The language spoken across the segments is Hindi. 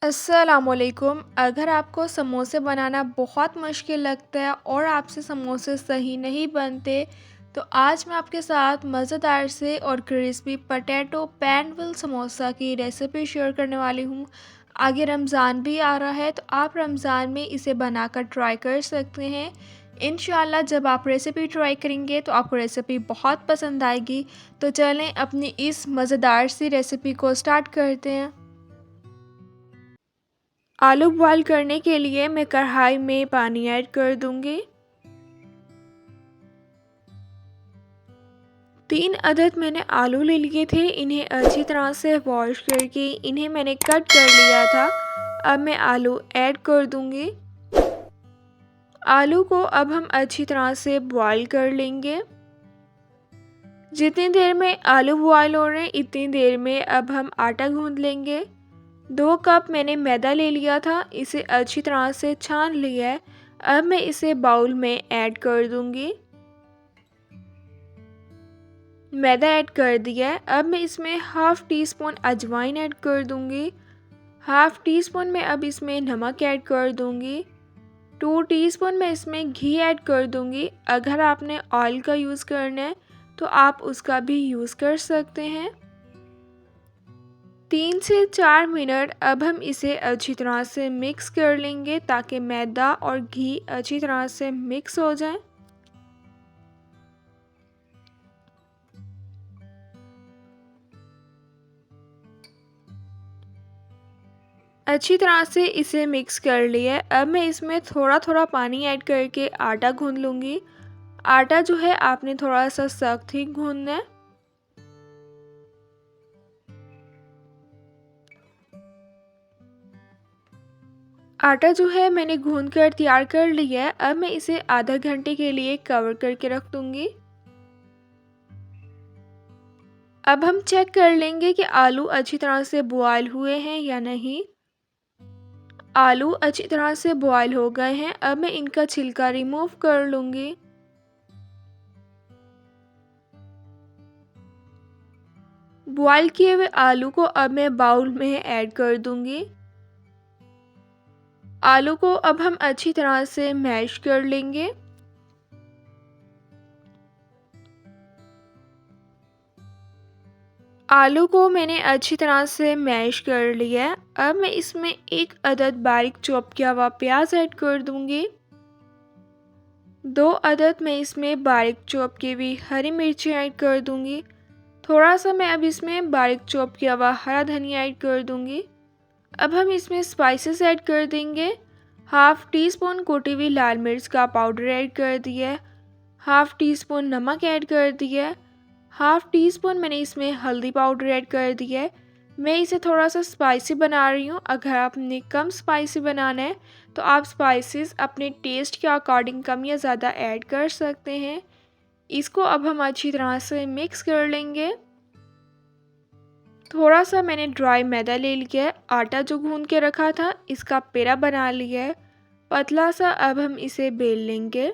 अस्सलामुअलैकुम। अगर आपको समोसे बनाना बहुत मुश्किल लगता है और आपसे समोसे सही नहीं बनते, तो आज मैं आपके साथ मज़ेदार से और क्रिस्पी पोटैटो पैन फिल समोसा की रेसिपी शेयर करने वाली हूँ। आगे रमज़ान भी आ रहा है, तो आप रमज़ान में इसे बनाकर ट्राई कर सकते हैं। इंशाल्लाह जब आप रेसिपी ट्राई करेंगे तो आपको रेसिपी बहुत पसंद आएगी। तो चलें अपनी इस मज़ेदार सी रेसिपी को स्टार्ट करते हैं। आलू बॉईल करने के लिए मैं कढ़ाई में पानी ऐड कर दूंगी। 3 अदद मैंने आलू ले लिए थे। इन्हें अच्छी तरह से वॉश करके इन्हें मैंने कट कर लिया था। अब मैं आलू ऐड कर दूंगी। आलू को अब हम अच्छी तरह से बॉईल कर लेंगे। जितनी देर में आलू बॉईल हो रहे हैं इतनी देर में अब हम आटा गूंद लेंगे। 2 कप मैंने मैदा ले लिया था, इसे अच्छी तरह से छान लिया है। अब मैं इसे बाउल में ऐड कर दूंगी। मैदा ऐड कर दिया है। अब मैं इसमें हाफ़ टी स्पून अजवाइन ऐड कर दूंगी। हाफ़ टी स्पून में अब इसमें नमक ऐड कर दूंगी। 2 टीस्पून मैं इसमें घी ऐड कर दूंगी। अगर आपने ऑयल का यूज़ करना है तो आप उसका भी यूज़ कर सकते हैं। 3 से 4 मिनट अब हम इसे अच्छी तरह से मिक्स कर लेंगे ताकि मैदा और घी अच्छी तरह से मिक्स हो जाए। अच्छी तरह से इसे मिक्स कर लिया। अब मैं इसमें थोड़ा थोड़ा पानी ऐड करके आटा गूंद लूँगी। आटा जो है आपने थोड़ा सा सख्त ही गूंदना है। आटा जो है मैंने गूंद कर तैयार कर लिया है। अब मैं इसे आधा घंटे के लिए कवर करके रख दूँगी। अब हम चेक कर लेंगे कि आलू अच्छी तरह से बॉयल हुए हैं या नहीं। आलू अच्छी तरह से बॉयल हो गए हैं। अब मैं इनका छिलका रिमूव कर लूँगी। बॉयल किए हुए आलू को अब मैं बाउल में ऐड कर दूँगी। आलू को अब हम अच्छी तरह से मैश कर लेंगे। आलू को मैंने अच्छी तरह से मैश कर लिया है। अब मैं इसमें 1 अदद बारीक चॉप किया हुआ प्याज ऐड कर दूंगी। 2 अदद मैं इसमें बारीक चॉप की हुई हरी मिर्ची ऐड कर दूंगी। थोड़ा सा मैं अब इसमें बारीक चॉप किया हुआ हरा धनिया ऐड कर दूंगी। अब हम इसमें स्पाइसेस ऐड कर देंगे। हाफ़ टी स्पून कुटी हुई लाल मिर्च का पाउडर ऐड कर दिया है। हाफ़ टी स्पून नमक ऐड कर दिया है। हाफ़ टी स्पून मैंने इसमें हल्दी पाउडर ऐड कर दिया है। मैं इसे थोड़ा सा स्पाइसी बना रही हूँ। अगर आपने कम स्पाइसी बनाना है तो आप स्पाइसेस अपने टेस्ट के अकॉर्डिंग कम या ज़्यादा ऐड कर सकते हैं। इसको अब हम अच्छी तरह से मिक्स कर लेंगे। थोड़ा सा मैंने ड्राई मैदा ले लिया है। आटा जो गूंद के रखा था इसका पेड़ा बना लिया है पतला सा। अब हम इसे बेल लेंगे।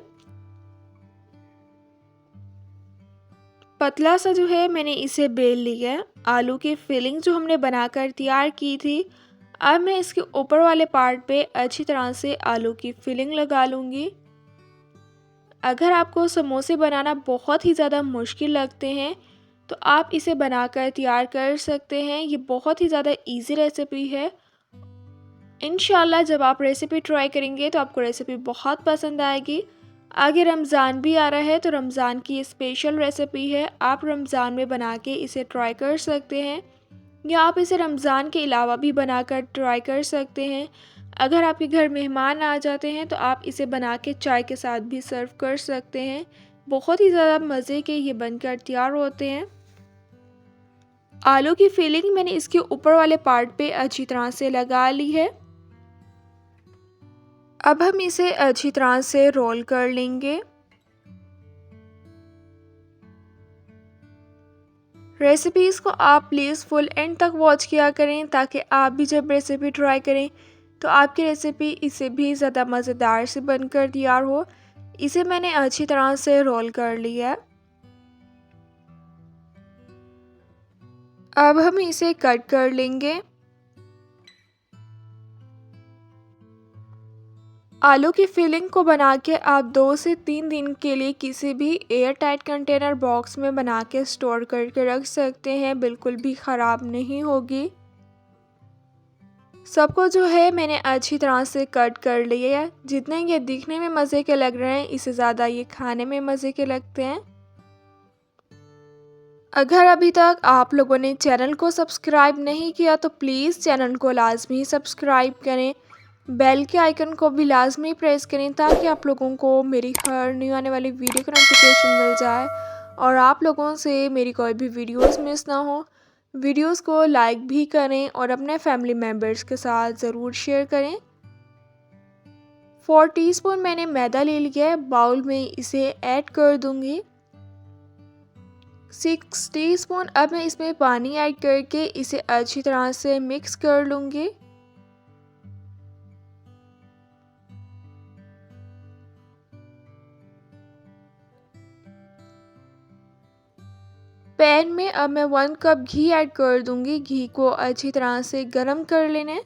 पतला सा जो है मैंने इसे बेल लिया है। आलू की फिलिंग जो हमने बनाकर तैयार की थी, अब मैं इसके ऊपर वाले पार्ट पे अच्छी तरह से आलू की फिलिंग लगा लूँगी। अगर आपको समोसे बनाना बहुत ही ज़्यादा मुश्किल लगते हैं तो आप इसे बनाकर तैयार कर सकते हैं। ये बहुत ही ज़्यादा इजी रेसिपी है। इंशाल्लाह जब आप रेसिपी ट्राई करेंगे तो आपको रेसिपी बहुत पसंद आएगी। आगे रमज़ान भी आ रहा है तो रमज़ान की ये स्पेशल रेसिपी है। आप रमज़ान में बना के इसे ट्राई कर सकते हैं या आप इसे रमज़ान के अलावा भी बनाकर ट्राई कर सकते हैं। अगर आपके घर मेहमान आ जाते हैं तो आप इसे बना के चाय के साथ भी सर्व कर सकते हैं। बहुत ही ज़्यादा मज़े के ये बनकर तैयार होते हैं। आलू की फिलिंग मैंने इसके ऊपर वाले पार्ट पे अच्छी तरह से लगा ली है। अब हम इसे अच्छी तरह से रोल कर लेंगे। रेसिपीज़ को आप प्लीज़ फुल एंड तक वॉच किया करें ताकि आप भी जब रेसिपी ट्राई करें तो आपकी रेसिपी इससे भी ज़्यादा मज़ेदार से बनकर तैयार हो। इसे मैंने अच्छी तरह से रोल कर लिया है। अब हम इसे कट कर लेंगे। आलू की फिलिंग को बना के आप 2 से 3 दिन के लिए किसी भी एयर टाइट कंटेनर बॉक्स में बना के स्टोर करके रख सकते हैं, बिल्कुल भी ख़राब नहीं होगी। सबको जो है मैंने अच्छी तरह से कट कर लिया है। जितने ये दिखने में मज़े के लग रहे हैं, इससे ज़्यादा ये खाने में मज़े के लगते हैं। अगर अभी तक आप लोगों ने चैनल को सब्सक्राइब नहीं किया तो प्लीज़ चैनल को लाजमी सब्सक्राइब करें, बेल के आइकन को भी लाजमी प्रेस करें ताकि आप लोगों को मेरी हर न्यू आने वाली वीडियो का नोटिफिकेशन मिल जाए और आप लोगों से मेरी कोई भी वीडियोस मिस ना हो। वीडियोस को लाइक भी करें और अपने फैमिली मेम्बर्स के साथ ज़रूर शेयर करें। 4 टीस्पून मैंने मैदा ले लिया है, बाउल में इसे ऐड कर दूंगी। 6 टीस्पून अब मैं इसमें पानी ऐड करके इसे अच्छी तरह से मिक्स कर लूँगी। पैन में अब मैं 1 कप घी ऐड कर दूँगी। घी को अच्छी तरह से गरम कर लेना है।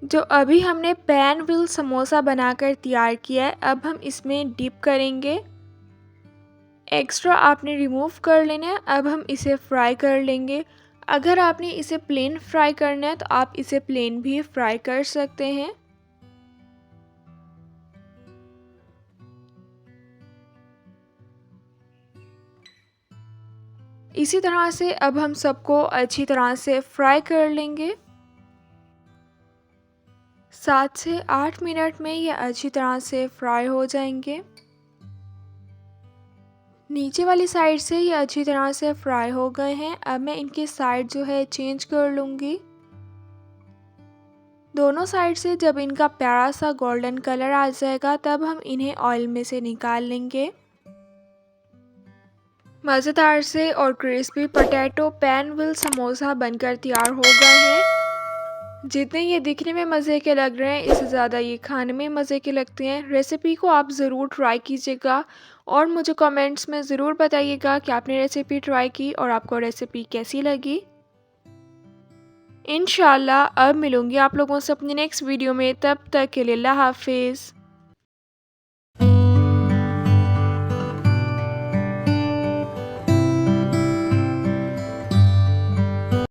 जो अभी हमने पैन विल समोसा बनाकर तैयार किया है, अब हम इसमें डिप करेंगे। एक्स्ट्रा आपने रिमूव कर लेना है। अब हम इसे फ्राई कर लेंगे। अगर आपने इसे प्लेन फ्राई करना है तो आप इसे प्लेन भी फ्राई कर सकते हैं। इसी तरह से अब हम सबको अच्छी तरह से फ्राई कर लेंगे। 7 से 8 मिनट में ये अच्छी तरह से फ्राई हो जाएंगे। नीचे वाली साइड से ये अच्छी तरह से फ्राई हो गए हैं। अब मैं इनकी साइड जो है चेंज कर लूँगी। दोनों साइड से जब इनका प्यारा सा गोल्डन कलर आ जाएगा तब हम इन्हें ऑयल में से निकाल लेंगे। मज़ेदार से और crispy potato pan will samosa बनकर तैयार हो गए हैं। जितने ये दिखने में मज़े के लग रहे हैं, इससे ज़्यादा ये खाने में मज़े के लगते हैं। रेसिपी को आप ज़रूर ट्राई कीजिएगा और मुझे कमेंट्स में ज़रूर बताइएगा कि आपने रेसिपी ट्राई की और आपको रेसिपी कैसी लगी। इंशाल्लाह अब मिलूँगी आप लोगों से अपनी नेक्स्ट वीडियो में, तब तक के लिए अल्लाह हाफिज़।